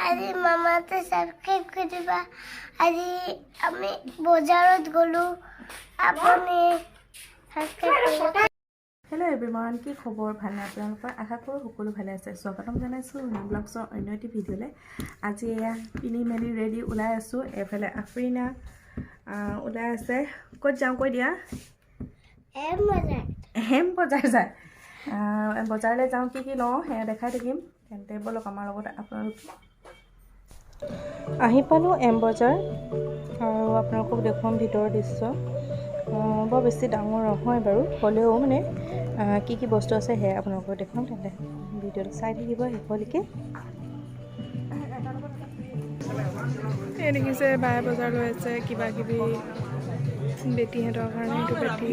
আজি মামাতে সাবস্ক্ৰাইব কৰে দিবা আজি আমি বজাৰত গলো আপনি সাবস্ক্ৰাইব কৰবা হেল্ল' এভৰিৱান কি খবৰ ভালনে আপোনালোকৰ আশা কৰোঁ সকলো ভালে আছে স্বাগতম জনাইছোঁ ব্লগছৰ অন্য এটি ভিডিঅ'লৈ আজি এয়া পিনি মেলি ৰেডি ওলাই আছোঁ এফালে আফ্ৰিনা ওলাই আছে ক'ত যাওঁ কৈ দিয়া হেম বজাৰ যায় বজাৰলৈ যাওঁ কি লওঁ সেয়া দেখাই থাকিম তেন্তে ব'লক আমাৰ লগত আপোনালোক আহি পালোঁ এম বজাৰ আৰু আপোনালোকক দেখুৱাম ভিতৰৰ দৃশ্য বৰ বেছি ডাঙৰ নহয় বাৰু হ'লেও মানে কি বস্তু আছে সেয়া আপোনালোকক দেখুৱাম তেন্তে ভিডিঅ'টো চাই থাকিব শেষলৈকে এই দেখিছে বাই বজাৰ লৈ আছে কিবা কিবি বেটীহঁতৰ কাৰণে এইটো বেটী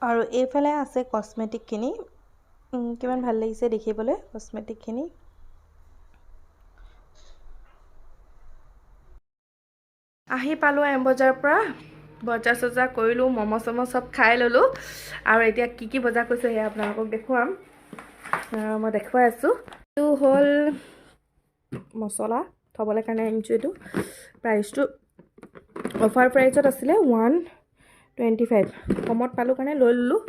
আৰু এইফালে আছে কসমেটিকখিনি কিমান ভাল লাগিছে দেখিবলৈ কসমেটিকখিনি আহি পালোঁ এম বজাৰৰ পৰা বজাৰ চজাৰ কৰিলোঁ ম'ম' চম' চব খাই ল'লোঁ আৰু এতিয়া কি বজাৰ কৰিছোঁ সেয়া আপোনালোকক দেখুৱাম মই দেখুৱাই আছোঁ এইটো হ'ল মছলা থ'বলৈ কাৰণে আনিছোঁ এইটো প্ৰাইচটো অফাৰ প্ৰাইচত আছিলে 125 কমত পালোঁ কাৰণে লৈ ল'লোঁ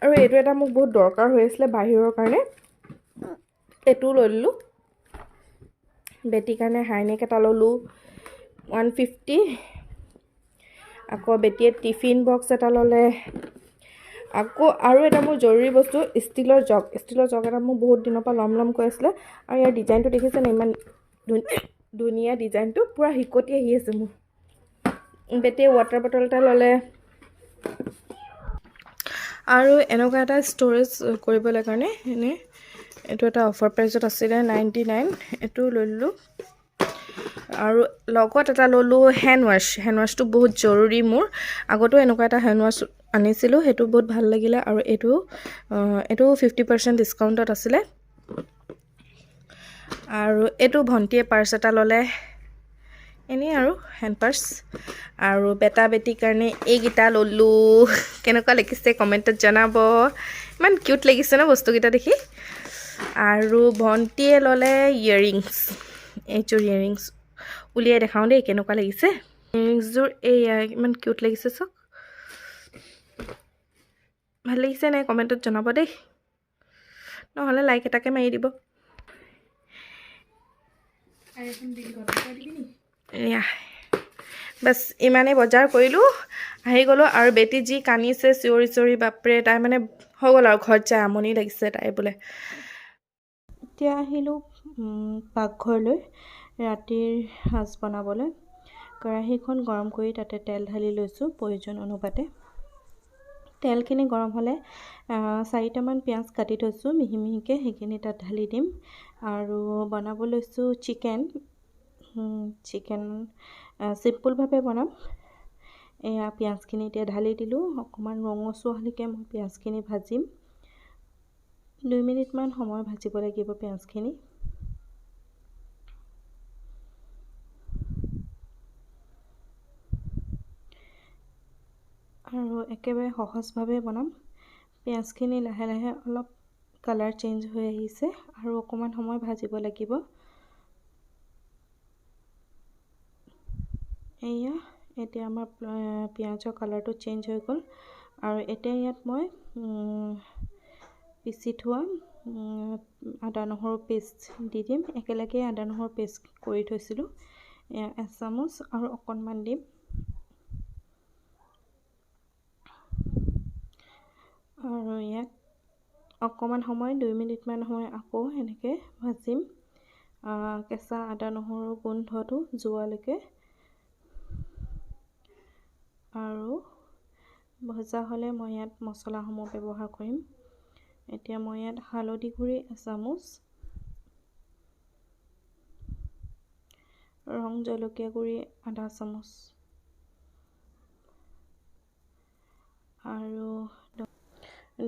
আৰু এইটো এটা মোক বহুত দৰকাৰ হৈ আছিলে বাহিৰৰ কাৰণে এইটোও লৈ ল'লোঁ বেটীৰ কাৰণে হাইনেক এটা ল'লোঁ 150 আকৌ বেটীয়ে টিফিন বক্স এটা ল'লে আকৌ আৰু এটা মোৰ জৰুৰী বস্তু ষ্টিলৰ জগ এটা মোক বহুত দিনৰ পৰা ল'ম কৈ আছিলে আৰু ইয়াৰ ডিজাইনটো দেখিছেনে ইমান ধুনীয়া ডিজাইনটো পূৰা হিকটি আহি আছে মোৰ বেটীয়ে ৱাটাৰ বটল এটা ল'লে আৰু এনেকুৱা এটা ষ্ট'ৰেজ কৰিবলৈ কাৰণে এনে এইটো এটা অফাৰ প্ৰাইচত আছিলে 99 এইটো লৈ ল'লোঁ আৰু লগত এটা ল'লোঁ হেণ্ড ৱাছটো বহুত জৰুৰী মোৰ আগতো এনেকুৱা এটা হেণ্ড ৱাছ আনিছিলোঁ সেইটো বহুত ভাল লাগিলে আৰু এইটো 50% ডিছকাউণ্টত আছিলে আৰু এইটো ভণ্টিয়ে পাৰ্চ এটা ল'লে এনেই আৰু হেণ্ড পাৰ্চ আৰু বেটীৰ কাৰণে এইকেইটা ল'লোঁ কেনেকুৱা লাগিছে কমেণ্টত জনাব ইমান কিউট লাগিছে ন বস্তুকেইটা দেখি আৰু ভণ্টিয়ে ল'লে ইয়েৰিংছ এইযোৰ ইয়েৰিংছ উলিয়াই দেখাওঁ দেই কেনেকুৱা লাগিছে ইয়েৰিংছযোৰ এইয়া ইমান কিউট লাগিছে চাওক ভাল লাগিছে নাই কমেণ্টত জনাব দেই নহ'লে লাইক এটাকে মাৰি দিব এয়া বাছ ইমানেই বজাৰ কৰিলোঁ আহি গ'লোঁ আৰু বেটী যি কান্দিছে চিঞৰি বাপৰে তাই মানে হৈ গ'ল আৰু ঘৰত যায় আমনি লাগিছে তাই বোলে এতিয়া আহিলোঁ পাকঘৰলৈ ৰাতিৰ সাজ বনাবলৈ কেৰাহীখন গৰম কৰি তাতে তেল ঢালি লৈছোঁ প্ৰয়োজন অনুপাতে তেলখিনি গৰম হ'লে 4টামান পিঁয়াজ কাটি থৈছোঁ মিহি মিহিকৈ সেইখিনি তাত ঢালি দিম আৰু বনাব লৈছোঁ চিকেন চিম্পুলভাৱে বনাম এয়া পিঁয়াজখিনি এতিয়া ঢালি দিলোঁ অকণমান ৰঙচুৱা হ'লেকৈ মই পিঁয়াজখিনি ভাজিম 2 মিনিটমান সময় ভাজিব লাগিব পিঁয়াজখিনি আৰু একেবাৰে সহজভাৱে বনাম পিঁয়াজখিনি লাহে লাহে অলপ কালাৰ চেঞ্জ হৈ আহিছে আৰু অকণমান সময় ভাজিব লাগিব এয়া এতিয়া আমাৰ পিঁয়াজৰ কালাৰটো চেঞ্জ হৈ গ'ল আৰু এতিয়া ইয়াত মই পিচি থোৱা আদা নহৰু পেষ্ট দি দিম। একেলগে আদা নহৰু পেষ্ট কৰি থৈছিলোঁ, 1 চামুচ আৰু অকণমান দিম। আৰু ইয়াত অকণমান সময় 2 মিনিটমান সময় আকৌ এনেকৈ ভাজিম, কেঁচা আদা নহৰু গোন্ধটো যোৱালৈকে। আৰু ভজা হ'লে মই ইয়াত মছলাসমূহ ব্যৱহাৰ কৰিম। এতিয়া মই ইয়াত হালধি গুড়ি 1 চামুচ, ৰং জলকীয়া গুড়ি 1/2 চামুচ আৰু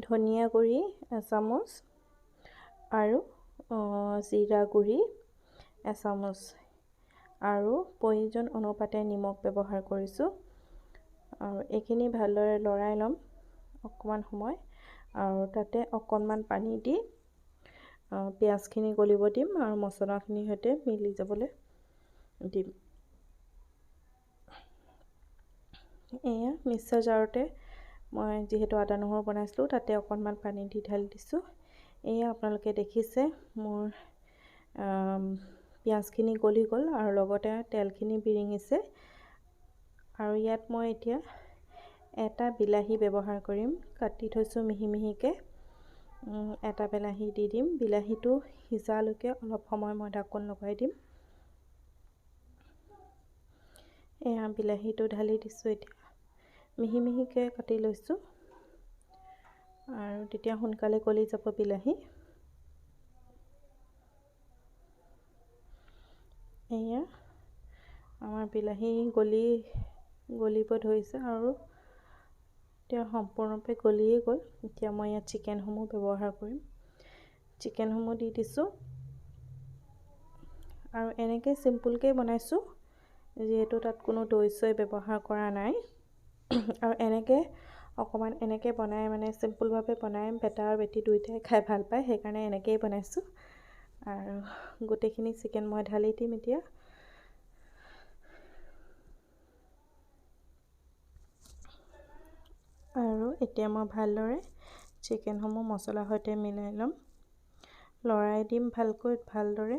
ধনিয়া গুড়ি 1 চামুচ আৰু জিৰা গুড়ি 1 চামুচ আৰু প্ৰয়োজন অনুপাতে নিমখ ব্যৱহাৰ কৰিছোঁ। আৰু এইখিনি ভালদৰে লৰাই ল'ম অকণমান সময়, আৰু তাতে অকণমান পানী দি পিঁয়াজখিনি গলিব দিম আৰু মছলাখিনিৰ সৈতে মিলি যাবলৈ দিম। এয়া মিক্সাৰ জাৰতে মই যিহেতু আদা নহৰু বনাইছিলোঁ তাতে অকণমান পানী দি ঢালি দিছোঁ। এয়া আপোনালোকে দেখিছে মোৰ পিঁয়াজখিনি গলি গ'ল আৰু লগতে তেলখিনি বিৰিঙিছে। আৰু ইয়াত মই এতিয়া এটা বিলাহী ব্যৱহাৰ কৰিম, কাটি থৈছোঁ মিহি মিহিকৈ। এটা বিলাহী দি দিম। বিলাহীটো সিজালৈকে অলপ সময় মই ঢাকোন লগাই দিম। এয়া বিলাহীটো ঢালি দিছোঁ, এতিয়া মিহি মিহিকৈ কাটি লৈছোঁ আৰু তেতিয়া সোনকালে গলি যাব বিলাহী। এয়া আমাৰ বিলাহী গলিব ধৰিছে আৰু এতিয়া সম্পূৰ্ণৰূপে গলিয়ে গ'ল। এতিয়া মই ইয়াত চিকেনসমূহ ব্যৱহাৰ কৰিম। চিকেনসমূহ দি দিছোঁ আৰু এনেকৈ চিম্পুলকৈ বনাইছোঁ, যিহেতু তাত কোনো দৈ চৈ ব্যৱহাৰ কৰা নাই। আৰু এনেকৈ অকণমান এনেকৈ বনাই মানে চিম্পুলভাৱে বনাই বেটা আৰু বেটি দুয়োটাই খাই ভাল পায়, সেইকাৰণে এনেকৈয়ে বনাইছোঁ। আৰু গোটেইখিনি চিকেন মই ঢালি দিম এতিয়া। আৰু এতিয়া মই ভালদৰে চিকেনসমূহ মছলাৰ সৈতে মিলাই ল'ম, লৰাই দিম ভালদৰে।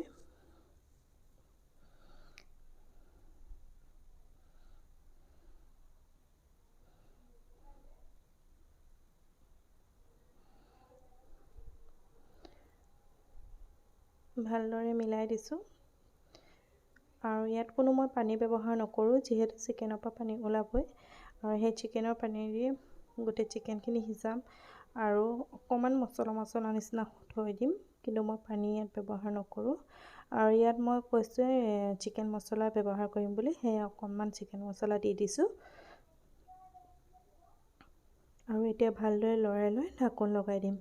ভালদৰে মিলাই দিছোঁ আৰু ইয়াত কোনো মই পানী ব্যৱহাৰ নকৰোঁ, যিহেতু চিকেনৰ পৰা পানী ওলাবই। আৰু সেই চিকেনৰ পানীৰে গোটেই চিকেনখিনি সিজাম আৰু অকণমান মছলা নিচিনা থৈ দিম, কিন্তু মই পানী ইয়াত ব্যৱহাৰ নকৰোঁ। আৰু ইয়াত মই কৈছোঁৱে চিকেন মছলা ব্যৱহাৰ কৰিম বুলি, সেয়ে অকণমান চিকেন মছলা দি দিছোঁ। আৰু এতিয়া ভালদৰে লৰাই লৈ ঢাকোন লগাই দিম।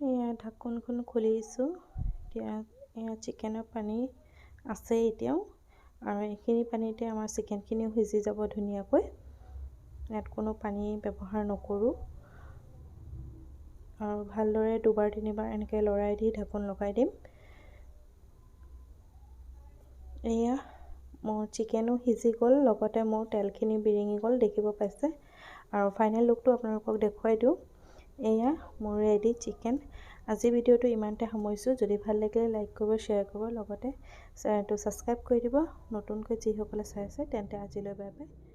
এয়া ঢাকোনখন খুলিছোঁ। এতিয়া এয়া চিকেনৰ পানী আছে এতিয়াও, আৰু এইখিনি পানীতে আমাৰ চিকেনখিনিও সিজি যাব ধুনীয়াকৈ। ইয়াত কোনো পানী ব্যৱহাৰ নকৰোঁ। আৰু ভালদৰে 2-3বাৰ এনেকৈ লৰাই দি ঢাকোন লগাই দিম। এয়া মোৰ চিকেনো সিজি গ'ল, লগতে মোৰ তেলখিনি বিৰিঙি গ'ল, দেখিব পাইছে। আৰু ফাইনেল লুকটো আপোনালোকক দেখুৱাই দিওঁ। এয়া মোৰ ৰেডি চিকেন। আজি ভিডিঅ'টো ইমানতে সামৰিছোঁ। যদি ভাল লাগিলে লাইক কৰিব, শ্বেয়াৰ কৰিব, লগতে চেনেলটো ছাবস্ক্ৰাইব কৰি দিব। নতুনকৈ যিসকলে চাই আছে তেন্তে আজিলৈ বাই বাই।